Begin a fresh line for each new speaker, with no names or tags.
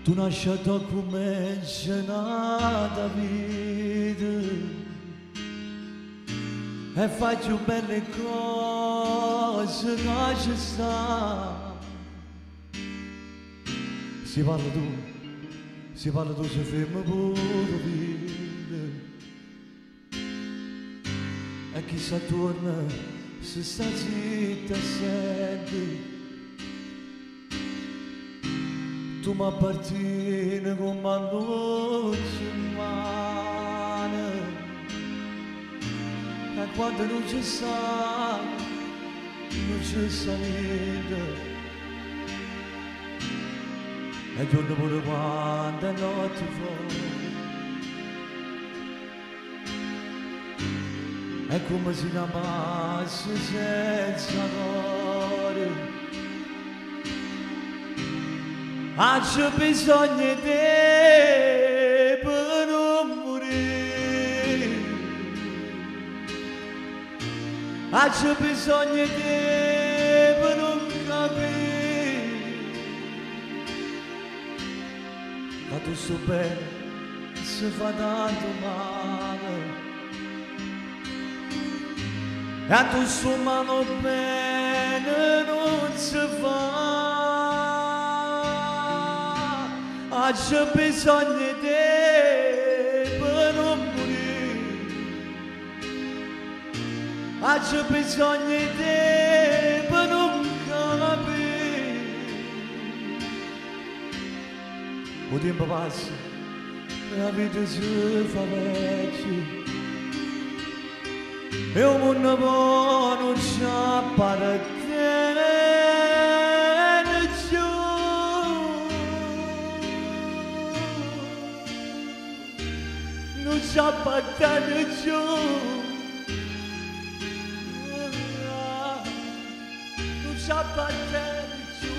Tu nasciato come nata vita e faccio belle cose che ci sta. Si parla tu, si ferma pure vita. E chissà torna se sta zitta sente. Tu mi appartieni come una luce umana e quando non ci sta niente e giorno pure quando è notte fuori è come se una passa senza cuore. C'è bisogno di te per non morire, c'è bisogno di te per non capire, ma tu so bene se fa tanto male, e tu so mano bene non si fa. C'è bisogno di te per non morire, c'è bisogno di te per non capire. Il tempo passa, la vita si fa vecchia e un mondo buono non scappa da te. Non c'appartiene giù, non c'appartiene giù.